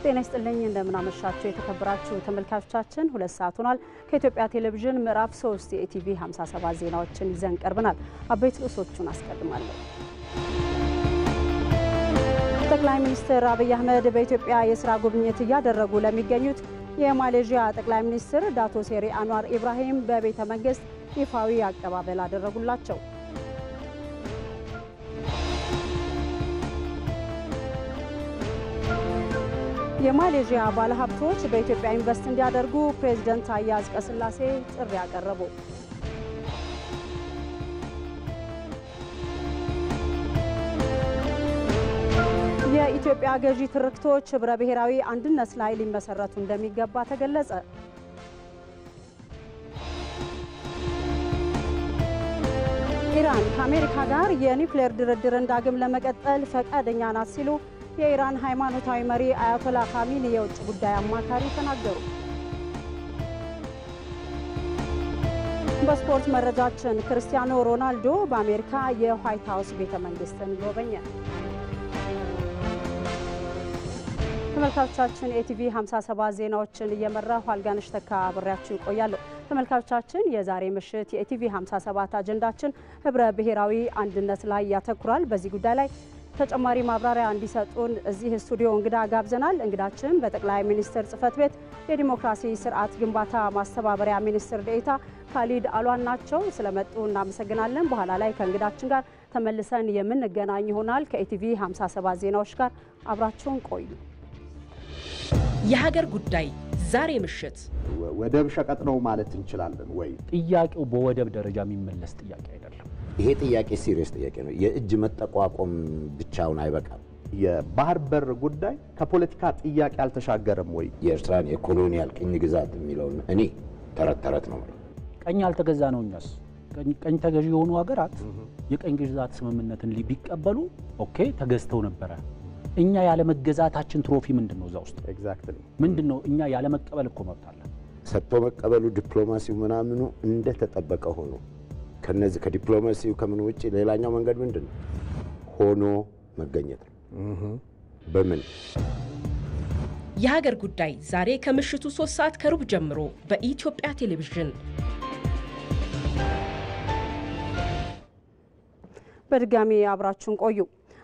ጤና ይስጥልኝ እንደምን አመሻችሁ የተከበራችሁ ተመልካቾቻችን 2 ሰዓት ሆኗል ከኢትዮጵያ ቴሌቪዥን ምዕራፍ 3 የኢቲቪ 57 ዜናዎችን ይዘን ቀርበናል አበይት ርዕሶቹን አስቀድማለሁ ጠቅላይ ሚኒስትር አብይ አህመድ በኢትዮጵያ የሥራ ጉብኝት እያደረጉ ለሚገኙት የማሌዥያ ጠቅላይ ሚኒስትር ዳቶ ሴሪ አንዋር ኢብራሂም በቤተ መንግስት ይፋዊ አቀባበል አደረጉላቸው የማሌዥያ ባለሀብቶች በኢትዮጵያ ኢንቨስት እንዲያደርጉ ፕሬዝዳንት ታዬ አጽቀሥላሴ ጥሪ ያቀረቡ የኢትዮጵያ ገዢ ትርክቶች ህብረ ብሔራዊ አንድነት ላይ ሊመሰረቱ እንደሚገባ ተገለጸ ኢራን ከአሜሪካ ጋር የኒውክሌር ድርድርን ዳግም ለመቀጠል ፈቃደኛ ናት ሲሉ የኢራን ሃይማኖታዊ መሪ አያቶላ ካሚኒ የውጭ ጉዳይ አማካሪ ተናገሩ በስፖርት መረጃችን ክርስቲያኖ ሮናልዶ በአሜሪካ የዋይት ሃውስ ቤተ መንግስትን ጎበኘ ተመልካቾቻችን ኤቲቪ 57 ዜናዎችን እየመራሁ አልጋነሽ ተካ አብሬያችሁ ቆያለሁ ተመልካቾቻችን የዛሬ ምሽት የኤቲቪ 57 አጀንዳችን ህብረ ብሔራዊ አንድነት ላይ ያተኩራል በዚህ ጉዳይ ላይ ተጨማሪ ማብራሪያ እንዲሰጡን እዚህ ስቱዲዮ እንግዳ ጋብዘናል እንግዳችን በጠቅላይ ሚኒስትር ጽፈት ቤት የዲሞክራሲ ስርዓት ግንባታ ማስተባበሪያ ሚኒስትር ዴኤታ ካሊድ አልዋን ናቸው ስለመጡ እናመሰግናለን በኋላ ላይ ከእንግዳችን ጋር ተመልሰን የምንገናኝ ይሆናል ከኤቲቪ 57 ዜናዎች ጋር አብራችሁን ቆዩ የሀገር ጉዳይ ዛሬ ምሽት ወደብ ሸቀጥ ነው ማለት እንችላለን ወይ ጥያቄው በወደብ ደረጃ የሚመለስ ጥያቄ አይደለም ይሄ ጥያቄ ሲሪየስ ጥያቄ ነው የእጅ መጠቋቆም ብቻውን አይበቃም የባህር በር ጉዳይ ከፖለቲካ ጥያቄ አልተሻገረም ወይ የኤርትራን የኮሎኒያል ቅኝ ግዛት የሚለው እኔ ተረት ነው ቀኝ አልተገዛ ነውኛስ ቀኝ ተገዢ የሆኑ ሀገራት የቀኝ ግዛት ስምምነትን ሊቢቀበሉ ኦኬ ተገዝተው ነበር እኛ ያለ መገዛታችን ትሮፊ ምንድነው እዛ ውስጥ ኤግዛክትሊ ምንድነው እኛ ያለ መቀበል እኮ መብታለ ሰጥቶ መቀበሉ ዲፕሎማሲው ምናምኑ እንደ ተጠበቀ ሆኖ ከነዚህ ከዲፕሎማሲው ከምን ውጪ ሌላኛው መንገድ ምንድነው ሆኖ መገኘት በምን የሀገር ጉዳይ ዛሬ ከምሽቱ 3 ሰዓት ከሩብ ጀምሮ በኢትዮጵያ ቴሌቪዥን በድጋሚ አብራችሁን ቆዩ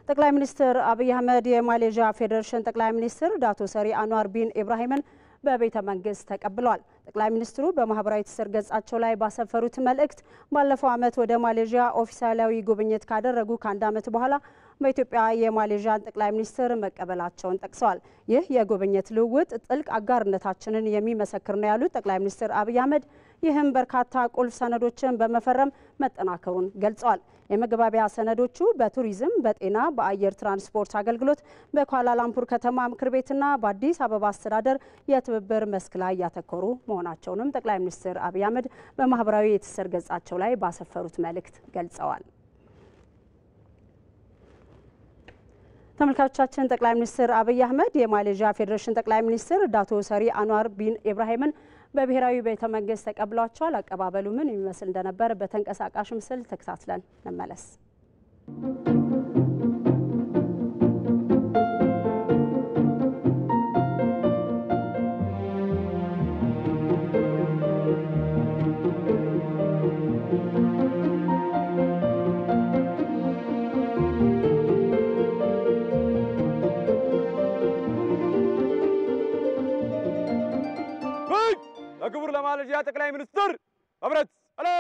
ጠቅላይ ሚኒስትር አብይ አህመድ የማሌዥያ ፌዴሬሽን ጠቅላይ ሚኒስትር ዳቶ ሰሪ አንዋር ቢን ኢብራሂምን በቤተ መንግስት ተቀብለዋል ጠቅላይ ሚኒስትሩ በማህበራዊ ትስስር ገጻቸው ላይ ባሰፈሩት መልእክት ባለፈው አመት ወደ ማሌዥያ ኦፊሻላዊ ጉብኝት ካደረጉ ከአንድ አመት በኋላ በኢትዮጵያ የማሌዥያን ጠቅላይ ሚኒስትር መቀበላቸውን ጠቅሰዋል ይህ የጉብኝት ልውውጥ ጥልቅ አጋርነታችንን የሚመሰክር ነው ያሉት ጠቅላይ ሚኒስትር አብይ አህመድ ይህም በርካታ ቁልፍ ሰነዶችን በመፈረም መጠናከሩን ገልጸዋል የመግባቢያ ሰነዶቹ በቱሪዝም በጤና በአየር ትራንስፖርት አገልግሎት በኳላላምፑር ከተማ ምክር ቤትና በአዲስ አበባ አስተዳደር የትብብር መስክ ላይ ያተኮሩ መሆናቸውንም ጠቅላይ ሚኒስትር አብይ አህመድ በማህበራዊ የትስስር ገጻቸው ላይ ባሰፈሩት መልእክት ገልጸዋል ተመልካቾቻችን ጠቅላይ ሚኒስትር አብይ አህመድ የማሌዥያ ፌዴሬሽን ጠቅላይ ሚኒስትር ዳቶ ሰሪ አንዋር ቢን ኢብራሂምን በብሔራዊ ቤተ መንግስት ተቀብሏቸዋል አቀባበሉ ምን ይመስል እንደነበር በተንቀሳቃሽ ምስል ተከታትለን እንመለስ ክቡር ለማሌዥያ ጠቅላይ ሚኒስትር አብረት አለፈ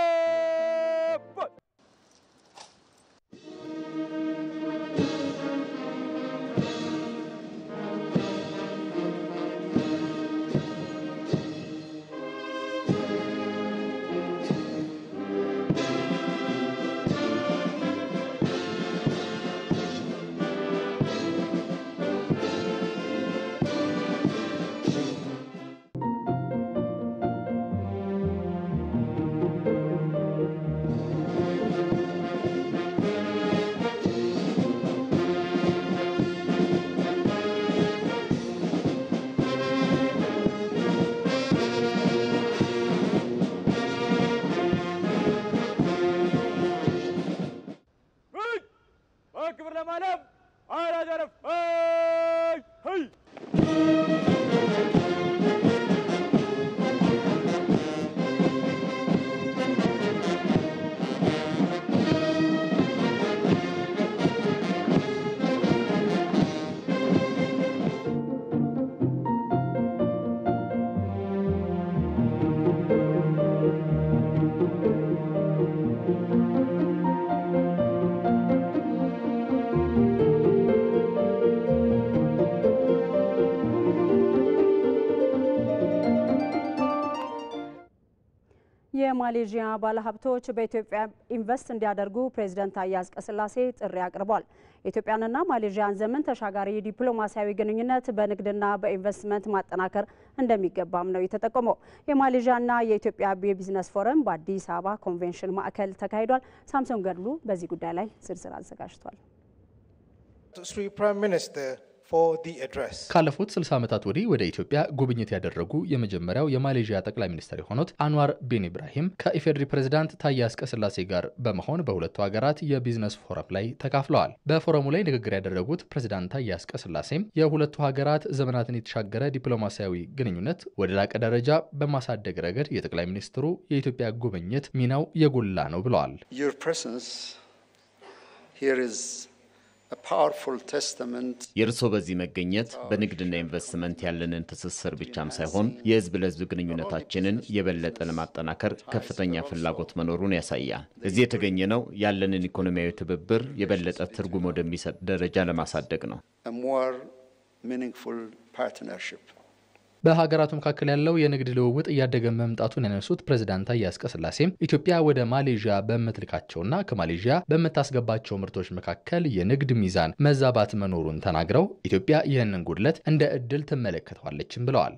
የማሌዥያ ባለሀብቶች በኢትዮጵያ ኢንቨስት እንዲያደርጉ ፕሬዝዳንት ታዬ አጽቀሥላሴ ጥሪ አቅርበዋል። የኢትዮጵያንና ማሌዥያን ዘመን ተሻጋሪ ዲፕሎማሲያዊ ግንኙነት በንግድና በኢንቨስትመንት ማጠናከር እንደሚገባም ነው የተጠቆመው። የማሌዥያና የኢትዮጵያ የቢዝነስ ፎረም በአዲስ አበባ ኮንቬንሽን ማዕከል ተካሂዷል። ሳምሶን ገድሉ በዚህ ጉዳይ ላይ ዝርዝር አዘጋጅቷል። ካለፉት 60 ዓመታት ወዲህ ወደ ኢትዮጵያ ጉብኝት ያደረጉ የመጀመሪያው የማሌዥያ ጠቅላይ ሚኒስትር የሆኑት አንዋር ቢን ኢብራሂም ከኢፌዴሪ ፕሬዝዳንት ታዬ አጽቀሥላሴ ጋር በመሆን በሁለቱ ሀገራት የቢዝነስ ፎረም ላይ ተካፍለዋል። በፎረሙ ላይ ንግግር ያደረጉት ፕሬዝዳንት ታዬ አጽቀሥላሴም የሁለቱ ሀገራት ዘመናትን የተሻገረ ዲፕሎማሲያዊ ግንኙነት ወደ ላቀ ደረጃ በማሳደግ ረገድ የጠቅላይ ሚኒስትሩ የኢትዮጵያ ጉብኝት ሚናው የጎላ ነው ብለዋል። የእርሶ በዚህ መገኘት በንግድና ኢንቨስትመንት ያለንን ትስስር ብቻም ሳይሆን የህዝብ ለህዝብ ግንኙነታችንን የበለጠ ለማጠናከር ከፍተኛ ፍላጎት መኖሩን ያሳያል። እዚህ የተገኘነው ያለንን ኢኮኖሚያዊ ትብብር የበለጠ ትርጉም ወደሚሰጥ ደረጃ ለማሳደግ ነው። በሀገራቱ መካከል ያለው የንግድ ልውውጥ እያደገ መምጣቱን ያነሱት ፕሬዝዳንት ታዬ አጽቀሥላሴም ኢትዮጵያ ወደ ማሌዥያ በመትልካቸውና ከማሌዥያ በመታስገባቸው ምርቶች መካከል የንግድ ሚዛን መዛባት መኖሩን ተናግረው ኢትዮጵያ ይህንን ጉድለት እንደ እድል ትመለከተዋለችም ብለዋል።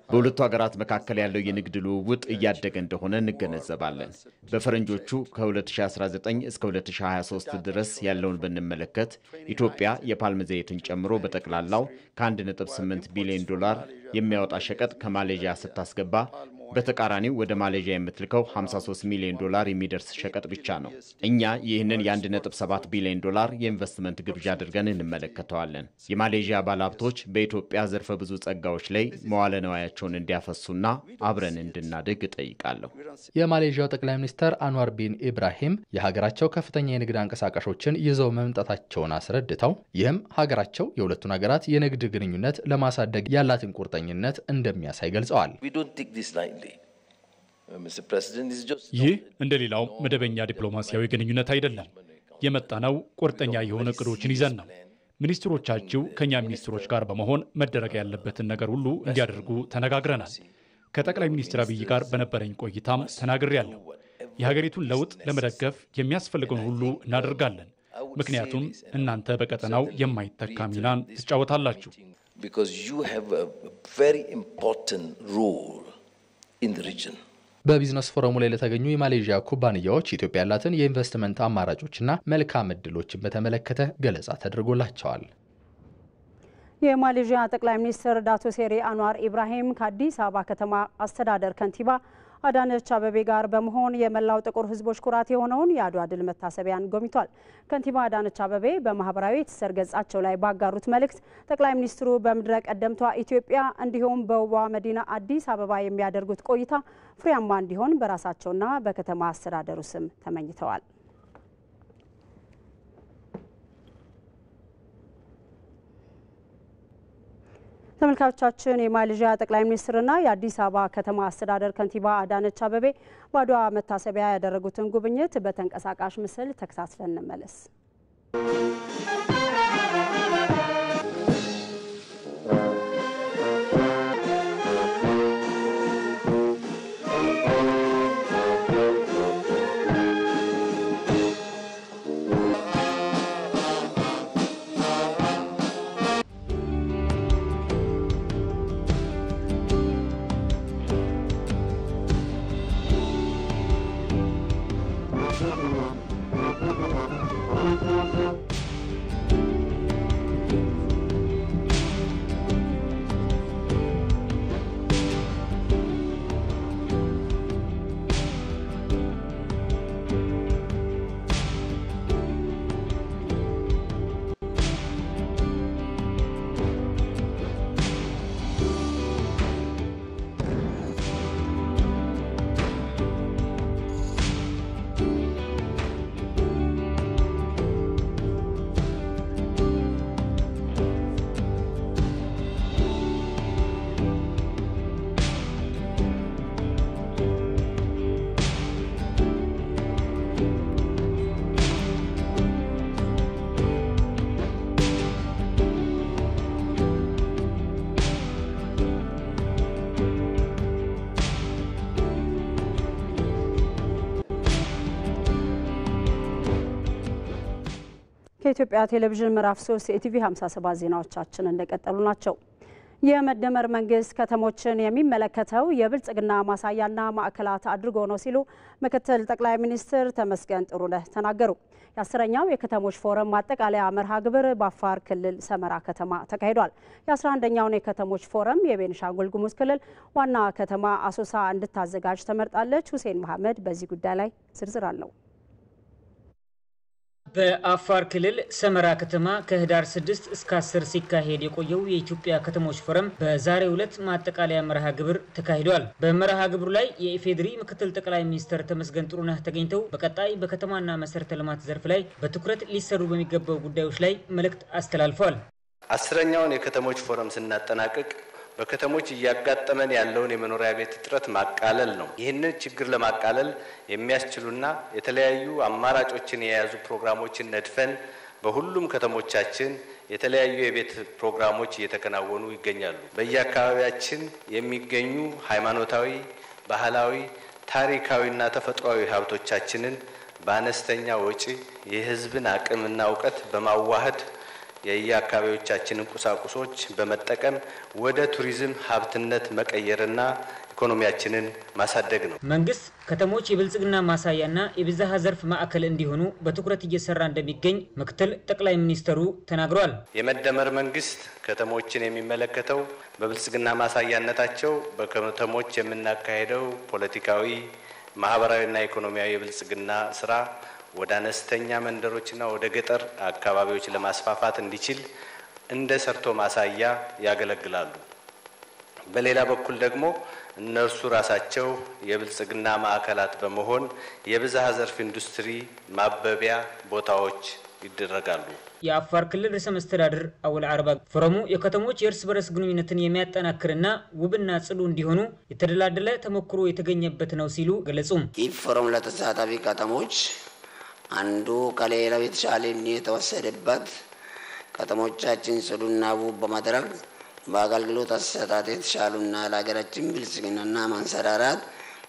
በሁለቱ ሀገራት መካከል ያለው የንግድ ልውውጥ እያደገ እንደሆነ እንገነዘባለን። በፈረንጆቹ ከ2019 እስከ 2023 ድረስ ያለውን ብንመለከት ኢትዮጵያ የፓልም ዘይትን ጨምሮ በጠቅላላው ከ1.8 ቢሊዮን ዶላር የሚያወጣ ሸቀጥ ከማሌዥያ ስታስገባ በተቃራኒው ወደ ማሌዥያ የምትልከው 53 ሚሊዮን ዶላር የሚደርስ ሸቀጥ ብቻ ነው። እኛ ይህንን የ1.7 ቢሊዮን ዶላር የኢንቨስትመንት ግብዣ አድርገን እንመለከተዋለን። የማሌዥያ ባለሀብቶች በኢትዮጵያ ዘርፈ ብዙ ጸጋዎች ላይ መዋለ ንዋያቸውን እንዲያፈሱና አብረን እንድናድግ እጠይቃለሁ። የማሌዥያው ጠቅላይ ሚኒስትር አንዋር ቢን ኢብራሂም የሀገራቸው ከፍተኛ የንግድ አንቀሳቃሾችን ይዘው መምጣታቸውን አስረድተው ይህም ሀገራቸው የሁለቱን ሀገራት የንግድ ግንኙነት ለማሳደግ ያላትን ቁርጠኝነት እንደሚያሳይ ገልጸዋል። ይህ እንደሌላው መደበኛ ዲፕሎማሲያዊ ግንኙነት አይደለም። የመጣነው ቁርጠኛ የሆነ እቅዶችን ይዘን ነው። ሚኒስትሮቻችሁ ከኛ ሚኒስትሮች ጋር በመሆን መደረግ ያለበትን ነገር ሁሉ እንዲያደርጉ ተነጋግረናል። ከጠቅላይ ሚኒስትር አብይ ጋር በነበረኝ ቆይታም ተናግሬያለሁ። የሀገሪቱን ለውጥ ለመደገፍ የሚያስፈልገውን ሁሉ እናደርጋለን። ምክንያቱም እናንተ በቀጠናው የማይተካ ሚናን ትጫወታላችሁ። በቢዝነስ ፎረሙ ላይ ለተገኙ የማሌዥያ ኩባንያዎች ኢትዮጵያ ያላትን የኢንቨስትመንት አማራጮችና መልካም ዕድሎችን በተመለከተ ገለጻ ተደርጎላቸዋል። የማሌዥያ ጠቅላይ ሚኒስትር ዳቶ ሴሪ አንዋር ኢብራሂም ከአዲስ አበባ ከተማ አስተዳደር ከንቲባ አዳነች አበቤ ጋር በመሆን የመላው ጥቁር ሕዝቦች ኩራት የሆነውን የአድዋ ድል መታሰቢያን ጎብኝቷል። ከንቲባ አዳነች አበቤ በማህበራዊ ትስስር ገጻቸው ላይ ባጋሩት መልእክት ጠቅላይ ሚኒስትሩ በምድረ ቀደምቷ ኢትዮጵያ እንዲሁም በውቧ መዲና አዲስ አበባ የሚያደርጉት ቆይታ ፍሬያማ እንዲሆን በራሳቸውና በከተማ አስተዳደሩ ስም ተመኝተዋል። ተመልካቾቻችን የማሌዥያ ጠቅላይ ሚኒስትርና የአዲስ አበባ ከተማ አስተዳደር ከንቲባ አዳነች አበቤ በአድዋ መታሰቢያ ያደረጉትን ጉብኝት በተንቀሳቃሽ ምስል ተከታትለን እንመለስ። ከኢትዮጵያ ቴሌቪዥን ምዕራፍ 3 የኢቲቪ 57 ዜናዎቻችን እንደቀጠሉ ናቸው። የመደመር መንግስት ከተሞችን የሚመለከተው የብልጽግና ማሳያና ማዕከላት አድርጎ ነው ሲሉ ምክትል ጠቅላይ ሚኒስትር ተመስገን ጥሩነህ ተናገሩ። የ10ኛው የከተሞች ፎረም ማጠቃለያ መርሃ ግብር በአፋር ክልል ሰመራ ከተማ ተካሂዷል። የ11ኛውን የከተሞች ፎረም የቤኒሻንጉል ጉሙዝ ክልል ዋና ከተማ አሶሳ እንድታዘጋጅ ተመርጣለች። ሁሴን መሐመድ በዚህ ጉዳይ ላይ ዝርዝር አለው። በአፋር ክልል ሰመራ ከተማ ከህዳር 6 እስከ 10 ሲካሄድ የቆየው የኢትዮጵያ ከተሞች ፎረም በዛሬው ዕለት ማጠቃለያ መርሃ ግብር ተካሂዷል። በመርሃ ግብሩ ላይ የኢፌድሪ ምክትል ጠቅላይ ሚኒስትር ተመስገን ጥሩነህ ተገኝተው በቀጣይ በከተማና መሰረተ ልማት ዘርፍ ላይ በትኩረት ሊሰሩ በሚገባው ጉዳዮች ላይ መልእክት አስተላልፈዋል። 10ኛውን የከተሞች ፎረም ስናጠናቅቅ በከተሞች እያጋጠመን ያለውን የመኖሪያ ቤት እጥረት ማቃለል ነው። ይህንን ችግር ለማቃለል የሚያስችሉና የተለያዩ አማራጮችን የያዙ ፕሮግራሞችን ነድፈን በሁሉም ከተሞቻችን የተለያዩ የቤት ፕሮግራሞች እየተከናወኑ ይገኛሉ። በየአካባቢያችን የሚገኙ ሃይማኖታዊ፣ ባህላዊ፣ ታሪካዊና ተፈጥሯዊ ሀብቶቻችንን በአነስተኛ ወጪ የህዝብን አቅምና እውቀት በማዋሃድ የየአካባቢዎቻችንን ቁሳቁሶች በመጠቀም ወደ ቱሪዝም ሀብትነት መቀየርና ኢኮኖሚያችንን ማሳደግ ነው። መንግስት ከተሞች የብልጽግና ማሳያና የብዝሃ ዘርፍ ማዕከል እንዲሆኑ በትኩረት እየሰራ እንደሚገኝ ምክትል ጠቅላይ ሚኒስትሩ ተናግረዋል። የመደመር መንግስት ከተሞችን የሚመለከተው በብልጽግና ማሳያነታቸው በከተሞች የምናካሄደው ፖለቲካዊ፣ ማህበራዊና ኢኮኖሚያዊ የብልጽግና ስራ ወደ አነስተኛ መንደሮችና ወደ ገጠር አካባቢዎች ለማስፋፋት እንዲችል እንደ ሰርቶ ማሳያ ያገለግላሉ። በሌላ በኩል ደግሞ እነርሱ ራሳቸው የብልጽግና ማዕከላት በመሆን የብዝሃ ዘርፍ ኢንዱስትሪ ማበቢያ ቦታዎች ይደረጋሉ። የአፋር ክልል ርዕሰ መስተዳድር አወል አርባ ፎረሙ የከተሞች የእርስ በርስ ግንኙነትን የሚያጠናክርና ውብና ጽዱ እንዲሆኑ የተደላደለ ተሞክሮ የተገኘበት ነው ሲሉ ገለጹም። ይህ ፎረም ለተሳታፊ ከተሞች አንዱ ከሌላው የተሻለ የተወሰደበት ከተሞቻችን ጽዱና ውብ በማድረግ በአገልግሎት አሰጣጥ የተሻሉና ለሀገራችን ብልጽግናና ማንሰራራት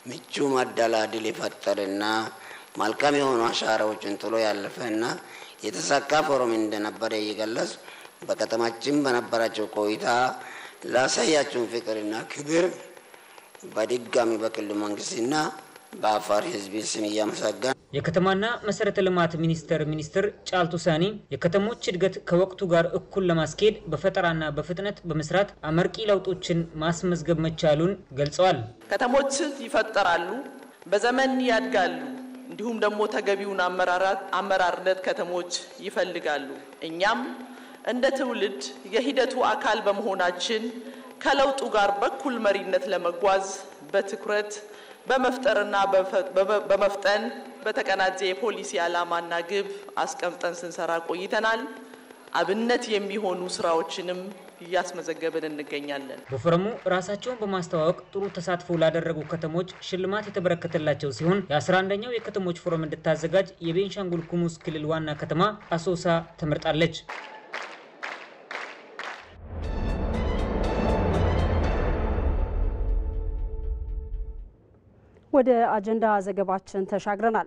ምቹ መደላድል የፈጠረና መልካም የሆኑ አሻራዎችን ጥሎ ያለፈና የተሳካ ፎረም እንደነበረ እየገለጹ በከተማችን በነበራቸው ቆይታ ላሳያችሁን ፍቅርና ክብር በድጋሚ በክልሉ መንግስትና በአፋር ህዝብ ስም እያመሰገን የከተማና መሰረተ ልማት ሚኒስትር ጫልቱ ሳኒ የከተሞች እድገት ከወቅቱ ጋር እኩል ለማስኬድ በፈጠራና በፍጥነት በመስራት አመርቂ ለውጦችን ማስመዝገብ መቻሉን ገልጸዋል። ከተሞች ይፈጠራሉ፣ በዘመን ያድጋሉ፣ እንዲሁም ደግሞ ተገቢውን አመራርነት ከተሞች ይፈልጋሉ። እኛም እንደ ትውልድ የሂደቱ አካል በመሆናችን ከለውጡ ጋር በኩል መሪነት ለመጓዝ በትኩረት በመፍጠርና በመፍጠን በተቀናጀ የፖሊሲ ዓላማና ግብ አስቀምጠን ስንሰራ ቆይተናል። አብነት የሚሆኑ ስራዎችንም እያስመዘገብን እንገኛለን። በፎረሙ ራሳቸውን በማስተዋወቅ ጥሩ ተሳትፎ ላደረጉ ከተሞች ሽልማት የተበረከተላቸው ሲሆን የ11ኛው የከተሞች ፎረም እንድታዘጋጅ የቤኒሻንጉል ጉሙዝ ክልል ዋና ከተማ አሶሳ ተመርጣለች። ወደ አጀንዳ ዘገባችን ተሻግረናል።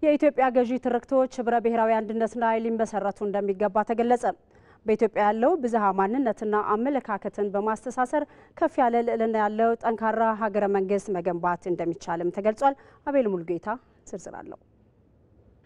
የኢትዮጵያ ገዢ ትርክቶች ህብረ ብሔራዊ አንድነትና ሊመሰረቱ እንደሚገባ ተገለጸ። በኢትዮጵያ ያለው ብዝሃ ማንነትና አመለካከትን በማስተሳሰር ከፍ ያለ ልዕልና ያለው ጠንካራ ሀገረ መንግስት መገንባት እንደሚቻልም ተገልጿል። አቤል ሙልጌታ ዝርዝር አለው።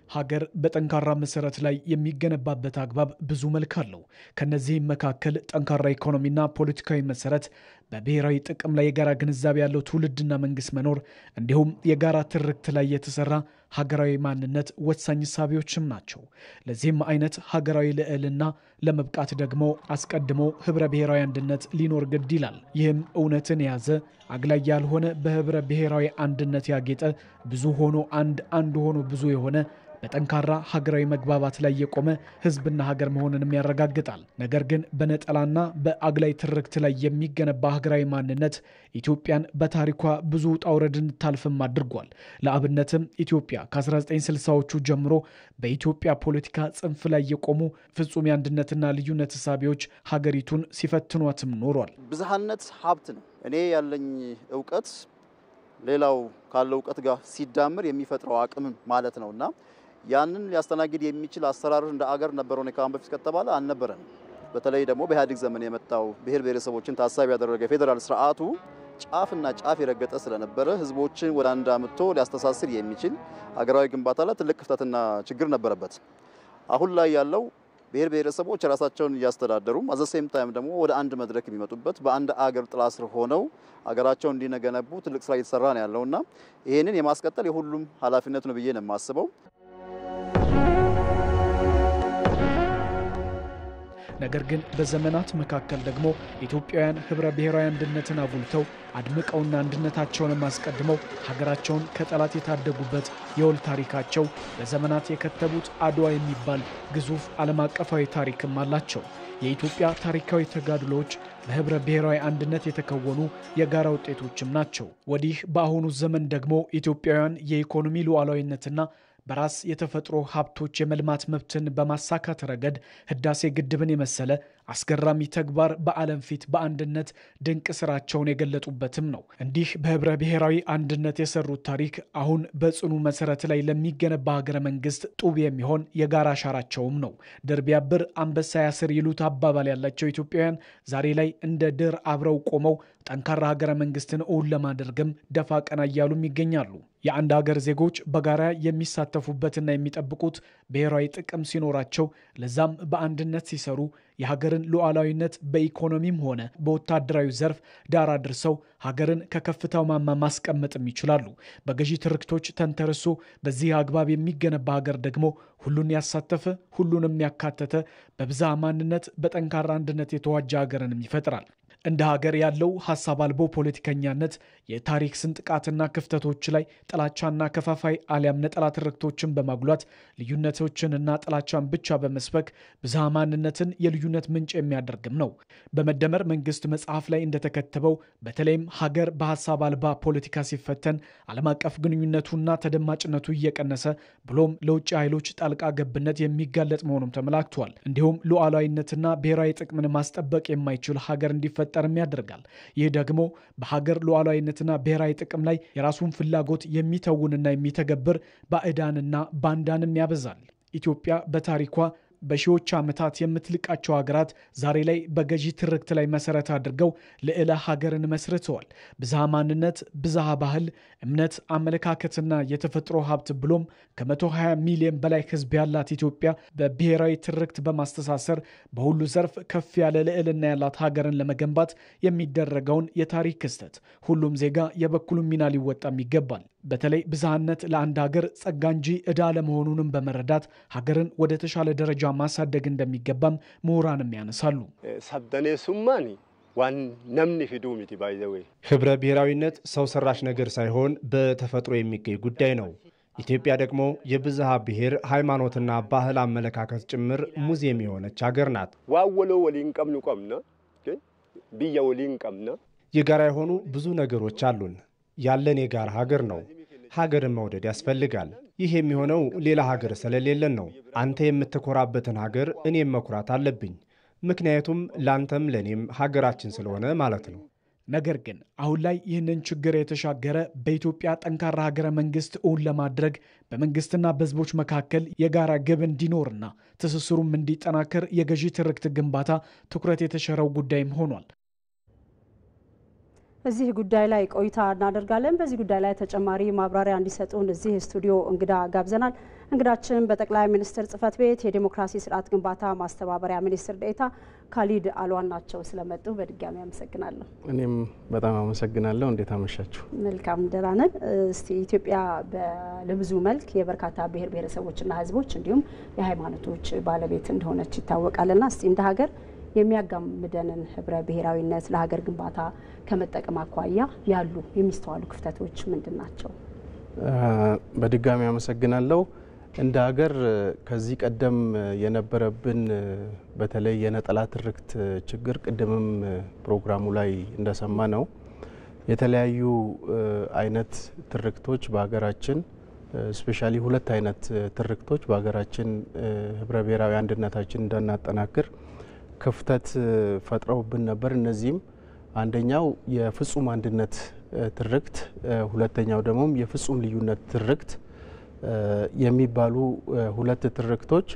ሀገር በጠንካራ መሰረት ላይ የሚገነባበት አግባብ ብዙ መልክ አለው። ከነዚህም መካከል ጠንካራ ኢኮኖሚና ፖለቲካዊ መሰረት፣ በብሔራዊ ጥቅም ላይ የጋራ ግንዛቤ ያለው ትውልድና መንግስት መኖር እንዲሁም የጋራ ትርክት ላይ የተሰራ ሀገራዊ ማንነት ወሳኝ ሳቢዎችም ናቸው። ለዚህም አይነት ሀገራዊ ልዕልና ለመብቃት ደግሞ አስቀድሞ ህብረ ብሔራዊ አንድነት ሊኖር ግድ ይላል። ይህም እውነትን የያዘ አግላይ ያልሆነ በህብረ ብሔራዊ አንድነት ያጌጠ ብዙ ሆኖ አንድ ሆኖ ብዙ የሆነ በጠንካራ ሀገራዊ መግባባት ላይ የቆመ ህዝብና ሀገር መሆንንም ያረጋግጣል። ነገር ግን በነጠላና በአግላይ ትርክት ላይ የሚገነባ ሀገራዊ ማንነት ኢትዮጵያን በታሪኳ ብዙ ውጣ ውረድ እንድታልፍም አድርጓል። ለአብነትም ኢትዮጵያ ከ1960ዎቹ ጀምሮ በኢትዮጵያ ፖለቲካ ጽንፍ ላይ የቆሙ ፍጹም የአንድነትና ልዩነት እሳቤዎች ሀገሪቱን ሲፈትኗትም ኖሯል። ብዝሃነት ሀብት ነው። እኔ ያለኝ እውቀት ሌላው ካለው እውቀት ጋር ሲዳመር የሚፈጥረው አቅም ማለት ነውና ያንን ሊያስተናግድ የሚችል አሰራር እንደ አገር ነበረው ከአሁን በፊት ከተባለ አልነበረም። በተለይ ደግሞ በኢህአዴግ ዘመን የመጣው ብሔር ብሔረሰቦችን ታሳቢ ያደረገ ፌዴራል ስርዓቱ ጫፍና ጫፍ የረገጠ ስለነበረ ህዝቦችን ወደ አንድ አምጥቶ ሊያስተሳስር የሚችል አገራዊ ግንባታ ላይ ትልቅ ክፍተትና ችግር ነበረበት። አሁን ላይ ያለው ብሔር ብሔረሰቦች ራሳቸውን እያስተዳደሩ አዘሴም ታይም ደግሞ ወደ አንድ መድረክ የሚመጡበት በአንድ አገር ጥላ ስር ሆነው አገራቸውን እንዲነገነቡ ትልቅ ስራ እየተሰራ ነው ያለውና ይሄንን የማስቀጠል የሁሉም ኃላፊነት ነው ብዬ ነው የማስበው። ነገር ግን በዘመናት መካከል ደግሞ ኢትዮጵያውያን ህብረ ብሔራዊ አንድነትን አጉልተው አድምቀውና አንድነታቸውን አስቀድመው ሀገራቸውን ከጠላት የታደጉበት የወል ታሪካቸው ለዘመናት የከተቡት አድዋ የሚባል ግዙፍ ዓለም አቀፋዊ ታሪክም አላቸው። የኢትዮጵያ ታሪካዊ ተጋድሎች በህብረ ብሔራዊ አንድነት የተከወኑ የጋራ ውጤቶችም ናቸው። ወዲህ በአሁኑ ዘመን ደግሞ ኢትዮጵያውያን የኢኮኖሚ ሉዓላዊነትና በራስ የተፈጥሮ ሀብቶች የመልማት መብትን በማሳካት ረገድ ህዳሴ ግድብን የመሰለ አስገራሚ ተግባር በዓለም ፊት በአንድነት ድንቅ ስራቸውን የገለጡበትም ነው። እንዲህ በህብረ ብሔራዊ አንድነት የሰሩት ታሪክ አሁን በጽኑ መሰረት ላይ ለሚገነባ ሀገረ መንግስት ጡብ የሚሆን የጋራ አሻራቸውም ነው። ድር ቢያብር አንበሳ ያስር ይሉት አባባል ያላቸው ኢትዮጵያውያን ዛሬ ላይ እንደ ድር አብረው ቆመው ጠንካራ ሀገረ መንግስትን እውን ለማድረግም ደፋ ቀና እያሉም ይገኛሉ። የአንድ ሀገር ዜጎች በጋራ የሚሳተፉበትና የሚጠብቁት ብሔራዊ ጥቅም ሲኖራቸው ለዛም በአንድነት ሲሰሩ የሀገርን ሉዓላዊነት በኢኮኖሚም ሆነ በወታደራዊ ዘርፍ ዳር አድርሰው ሀገርን ከከፍታው ማማ ማስቀመጥም ይችላሉ። በገዢ ትርክቶች ተንተርሶ በዚህ አግባብ የሚገነባ ሀገር ደግሞ ሁሉን ያሳተፈ ሁሉንም ያካተተ በብዝሃ ማንነት በጠንካራ አንድነት የተዋጀ ሀገርንም ይፈጥራል። እንደ ሀገር ያለው ሐሳብ አልቦ ፖለቲከኛነት የታሪክ ስንጥቃትና ክፍተቶች ላይ ጥላቻና ከፋፋይ አሊያም ነጠላ ትርክቶችን በማጉላት ልዩነቶችንና ጥላቻን ብቻ በመስበክ ብዝሃ ማንነትን የልዩነት ምንጭ የሚያደርግም ነው። በመደመር መንግስት መጽሐፍ ላይ እንደተከተበው በተለይም ሀገር በሐሳብ አልባ ፖለቲካ ሲፈተን ዓለም አቀፍ ግንኙነቱና ተደማጭነቱ እየቀነሰ ብሎም ለውጭ ኃይሎች ጣልቃ ገብነት የሚጋለጥ መሆኑም ተመላክቷል። እንዲሁም ሉዓላዊነትና ብሔራዊ ጥቅምን ማስጠበቅ የማይችል ሀገር እንዲፈጠርም ያደርጋል። ይህ ደግሞ በሀገር ሉዓላዊነትና ብሔራዊ ጥቅም ላይ የራሱን ፍላጎት የሚተውንና የሚተገብር ባዕዳንና ባንዳንም ያበዛል። ኢትዮጵያ በታሪኳ በሺዎች ዓመታት የምትልቃቸው ሀገራት ዛሬ ላይ በገዢ ትርክት ላይ መሰረት አድርገው ልዕለ ሀገርን መስርተዋል። ብዝሃ ማንነት፣ ብዝሃ ባህል፣ እምነት፣ አመለካከትና የተፈጥሮ ሀብት ብሎም ከ120 ሚሊዮን በላይ ህዝብ ያላት ኢትዮጵያ በብሔራዊ ትርክት በማስተሳሰር በሁሉ ዘርፍ ከፍ ያለ ልዕልና ያላት ሀገርን ለመገንባት የሚደረገውን የታሪክ ክስተት ሁሉም ዜጋ የበኩሉን ሚና ሊወጣም ይገባል። በተለይ ብዝሃነት ለአንድ ሀገር ጸጋ እንጂ ዕዳ ለመሆኑንም በመረዳት ሀገርን ወደ ተሻለ ደረጃ ማሳደግ እንደሚገባም ምሁራንም ያነሳሉ። ሰብደኔሱማኒ ዋን ነምኒ ፊዱ ሚቲ ባይዘዌ ህብረ ብሔራዊነት ሰው ሰራሽ ነገር ሳይሆን በተፈጥሮ የሚገኝ ጉዳይ ነው። ኢትዮጵያ ደግሞ የብዝሃ ብሔር ሃይማኖትና ባህል አመለካከት ጭምር ሙዚየም የሆነች ሀገር ናት። ዋወሎ ወሊን ቀምኑ ቀምና ብያ ወሊን ቀምና የጋራ የሆኑ ብዙ ነገሮች አሉን። ያለን የጋራ ሀገር ነው። ሀገርን መውደድ ያስፈልጋል። ይህ የሚሆነው ሌላ ሀገር ስለሌለን ነው። አንተ የምትኮራበትን ሀገር እኔም መኩራት አለብኝ። ምክንያቱም ላንተም ለኔም ሀገራችን ስለሆነ ማለት ነው። ነገር ግን አሁን ላይ ይህንን ችግር የተሻገረ በኢትዮጵያ ጠንካራ ሀገረ መንግስት እውን ለማድረግ በመንግስትና በህዝቦች መካከል የጋራ ግብ እንዲኖርና ትስስሩም እንዲጠናከር የገዢ ትርክት ግንባታ ትኩረት የተሸረው ጉዳይም ሆኗል። እዚህ ጉዳይ ላይ ቆይታ እናደርጋለን። በዚህ ጉዳይ ላይ ተጨማሪ ማብራሪያ እንዲሰጡን እዚህ ስቱዲዮ እንግዳ ጋብዘናል። እንግዳችን በጠቅላይ ሚኒስትር ጽህፈት ቤት የዲሞክራሲ ስርዓት ግንባታ ማስተባበሪያ ሚኒስትር ዴኤታ ካሊድ አልዋን ናቸው። ስለመጡ በድጋሚ አመሰግናለሁ። እኔም በጣም አመሰግናለሁ። እንዴት አመሻችሁ? መልካም ደህና ነን። እስቲ ኢትዮጵያ በለብዙ መልክ የበርካታ ብሔር ብሔረሰቦችና ህዝቦች እንዲሁም የሃይማኖቶች ባለቤት እንደሆነች ይታወቃልና እስቲ እንደ ሀገር የሚያጋምደንን ህብረ ብሔራዊነት ለሀገር ግንባታ ከመጠቀም አኳያ ያሉ የሚስተዋሉ ክፍተቶች ምንድን ናቸው? በድጋሚ አመሰግናለሁ። እንደ ሀገር ከዚህ ቀደም የነበረብን በተለይ የነጠላ ትርክት ችግር ቅድምም ፕሮግራሙ ላይ እንደሰማ ነው የተለያዩ አይነት ትርክቶች በሀገራችን ስፔሻሊ ሁለት አይነት ትርክቶች በሀገራችን ህብረ ብሔራዊ አንድነታችን እንዳናጠናክር ክፍተት ፈጥረውብን ነበር። እነዚህም አንደኛው የፍጹም አንድነት ትርክት፣ ሁለተኛው ደግሞ የፍጹም ልዩነት ትርክት የሚባሉ ሁለት ትርክቶች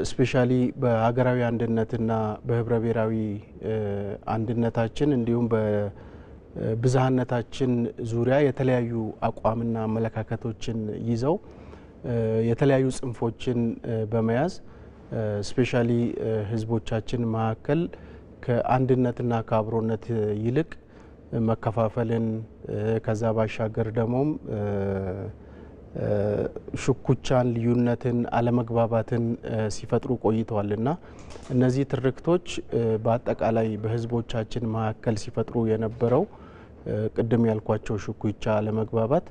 ስፔሻሊ በሀገራዊ አንድነትና በህብረ ብሔራዊ አንድነታችን እንዲሁም በብዝሃነታችን ዙሪያ የተለያዩ አቋምና አመለካከቶችን ይዘው የተለያዩ ጽንፎችን በመያዝ ስፔሻሊ ህዝቦቻችን መካከል ከአንድነትና ከአብሮነት ይልቅ መከፋፈልን ከዛ ባሻገር ደሞም ሽኩቻን ልዩነትን አለመግባባትን ሲፈጥሩ ቆይተዋልና እነዚህ ትርክቶች በአጠቃላይ በህዝቦቻችን መካከል ሲፈጥሩ የነበረው ቅድም ያልኳቸው ሽኩቻ አለመግባባት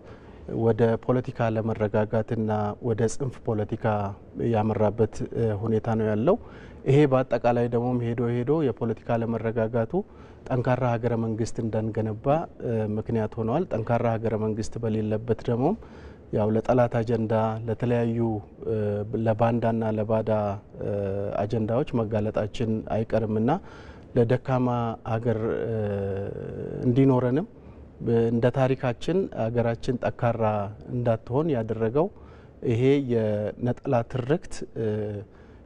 ወደ ፖለቲካ አለመረጋጋትና ወደ ጽንፍ ፖለቲካ ያመራበት ሁኔታ ነው ያለው። ይሄ በአጠቃላይ ደግሞ ሄዶ የፖለቲካ አለመረጋጋቱ ጠንካራ ሀገረ መንግስት እንዳንገነባ ምክንያት ሆኗል። ጠንካራ ሀገረ መንግስት በሌለበት ደግሞ ያው ለጠላት አጀንዳ ለተለያዩ ለባንዳና ለባዳ አጀንዳዎች መጋለጣችን አይቀርምና ለደካማ ሀገር እንዲኖረንም እንደ ታሪካችን ሀገራችን ጠንካራ እንዳትሆን ያደረገው ይሄ የነጠላ ትርክት